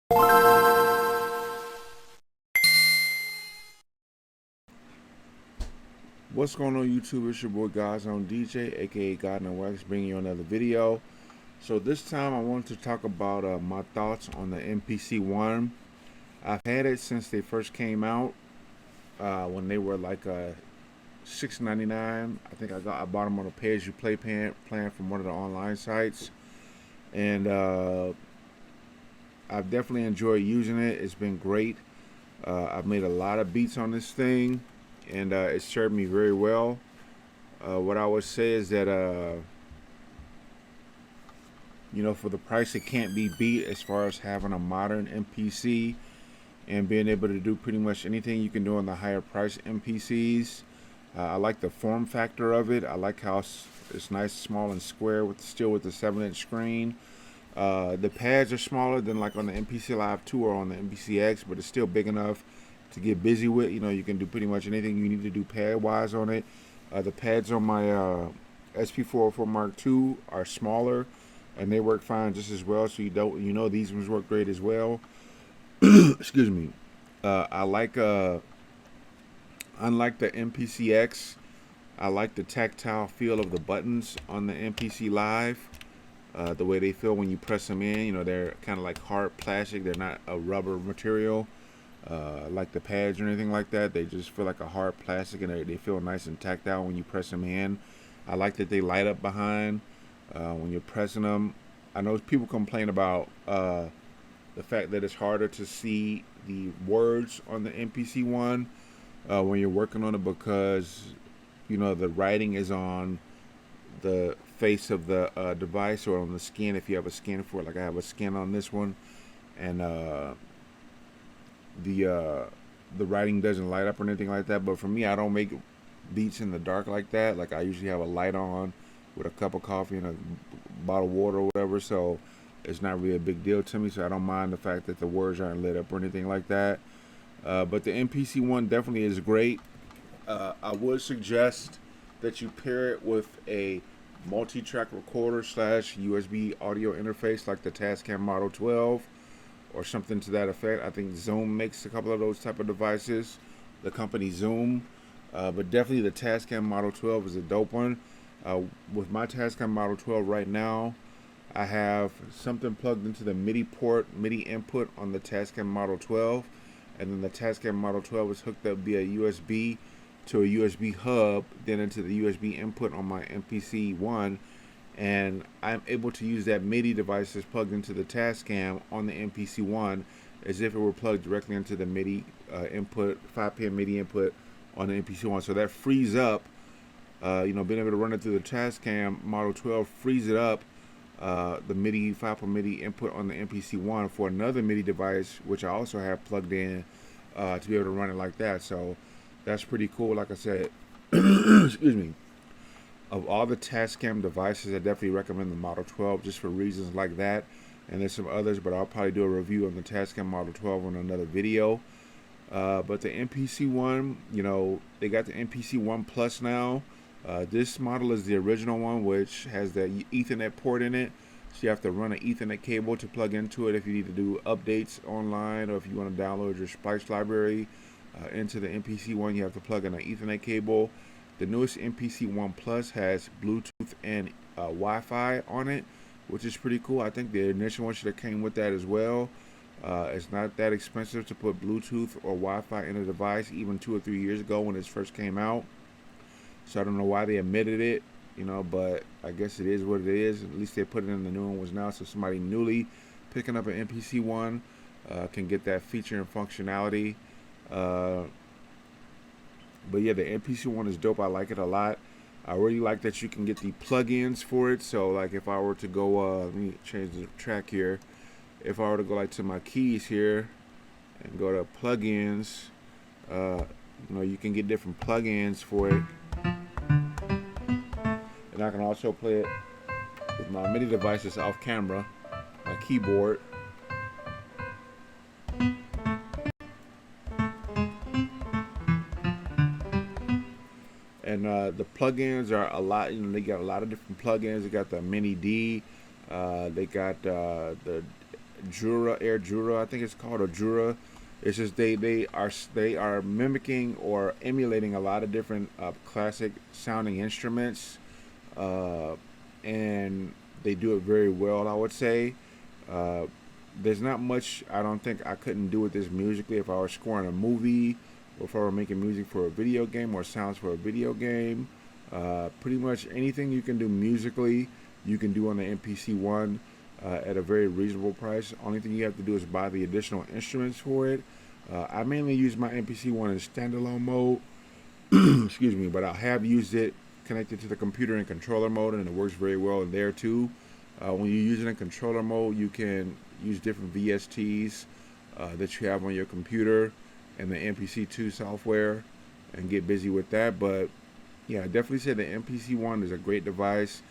What's going on YouTube? It's your boy God's Own DJ, aka God and Wax, bringing you another video. So this time I wanted to talk about my thoughts on the MPC One. I've had it since they first came out, when they were like $6.99. I think I bought them on a pay-as-you-play plan from one of the online sites, and I've definitely enjoyed using it. It's been great. I've made a lot of beats on this thing, and it served me very well. What I would say is that for the price, it can't be beat as far as having a modern MPC and being able to do pretty much anything you can do on the higher price MPCs. I like the form factor of it. I like how it's nice, small, and square still with the 7-inch screen. The pads are smaller than like on the MPC Live 2 or on the MPC X, but it's still big enough to get busy with. You can do pretty much anything you need to do pad wise on it. The pads on my SP404 Mark II are smaller, and they work fine just as well. So these ones work great as well. Excuse me. I like unlike the MPC X, I like the tactile feel of the buttons on the MPC Live. The way they feel when you press them in, they're kind of like hard plastic. They're not a rubber material like the pads or anything like that. They just feel like a hard plastic, and they feel nice and tactile when you press them in. I like that they light up behind when you're pressing them. I know people complain about the fact that it's harder to see the words on the MPC One when you're working on it, because the writing is on the face of the device or on the skin if you have a skin for it. Like I have a skin on this one, and the writing doesn't light up or anything like that. But for me, I don't make beats in the dark like that. Like I usually have a light on with a cup of coffee and a bottle of water or whatever, so it's not really a big deal to me. So I don't mind the fact that the words aren't lit up or anything like that. But the MPC One definitely is great. I would suggest that you pair it with a multi-track recorder / USB audio interface like the Tascam Model 12 or something to that effect. I think Zoom makes a couple of those type of devices, the company Zoom. But definitely the Tascam Model 12 is a dope one. With my Tascam Model 12 right now, I have something plugged into the MIDI input on the Tascam Model 12, and then the Tascam Model 12 is hooked up via USB to a USB hub, then into the USB input on my MPC One, and I'm able to use that MIDI device that's plugged into the Tascam on the MPC One as if it were plugged directly into the MIDI input, 5-pin MIDI input on the MPC One. So that frees up, being able to run it through the Tascam Model 12 frees it up, the MIDI 5-pin MIDI input on the MPC One for another MIDI device, which I also have plugged in to be able to run it like that. So that's pretty cool. Like I said, excuse me. Of all the Tascam devices, I definitely recommend the Model 12 just for reasons like that. And there's some others, but I'll probably do a review on the Tascam Model 12 on another video. But the MPC One, they got the MPC One Plus now. This model is the original one, which has the Ethernet port in it. So you have to run an Ethernet cable to plug into it if you need to do updates online, or if you want to download your Splice library into the MPC One, you have to plug in an Ethernet cable. The newest MPC One Plus has Bluetooth and Wi-Fi on it, which is pretty cool. I think the initial one should have came with that as well. It's not that expensive to put Bluetooth or Wi-Fi in a device, even 2 or 3 years ago when this first came out. So I don't know why they omitted it, but I guess it is what it is. At least they put it in the new ones now, so somebody newly picking up an MPC One can get that feature and functionality. But yeah, the MPC One is dope. I like it a lot. I really like that you can get the plugins for it. So like if I were to go, let me change the track here. If I were to go like to my keys here and go to plugins, you can get different plugins for it. And I can also play it with my MIDI devices off camera, my keyboard. And the plugins are a lot. They got a lot of different plugins. They got the Mini D. They got the Air Jura, I think it's called, or Jura. It's just they are mimicking or emulating a lot of different classic sounding instruments, uh, and they do it very well, I would say. Uh, there's not much I don't think I couldn't do with this musically if I were scoring a movie, or if I were making music for a video game or sounds for a video game. Pretty much anything you can do musically, you can do on the MPC One at a very reasonable price. Only thing you have to do is buy the additional instruments for it. I mainly use my MPC One in standalone mode, excuse me, but I have used it connected to the computer in controller mode, and it works very well in there too. When you use it in controller mode, you can use different VSTs that you have on your computer and the MPC2 software and get busy with that. But yeah, I definitely say the MPC One is a great device.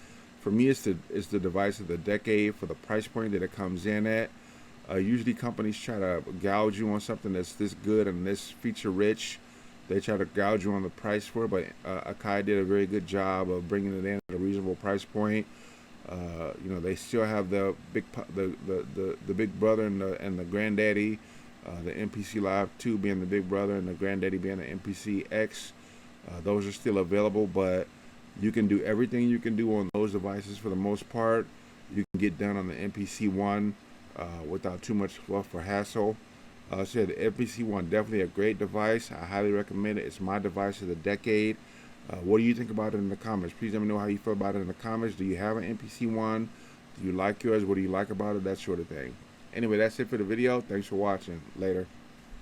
For me, it's the device of the decade for the price point that it comes in at. Usually companies try to gouge you on something that's this good and this feature rich. They try to gouge you on the price for it, but Akai did a very good job of bringing it in at a reasonable price point. They still have the big brother and the granddaddy, the MPC Live 2 being the big brother and the granddaddy being the MPC X. Those are still available, but you can do everything you can do on those devices for the most part. You can get done on the MPC One without too much fluff or hassle. I said the MPC One, definitely a great device. I highly recommend it. It's my device of the decade. What do you think about it in the comments? Please let me know how you feel about it in the comments. Do you have an MPC One? Do you like yours? What do you like about it? That sort of thing. Anyway, that's it for the video. Thanks for watching. Later.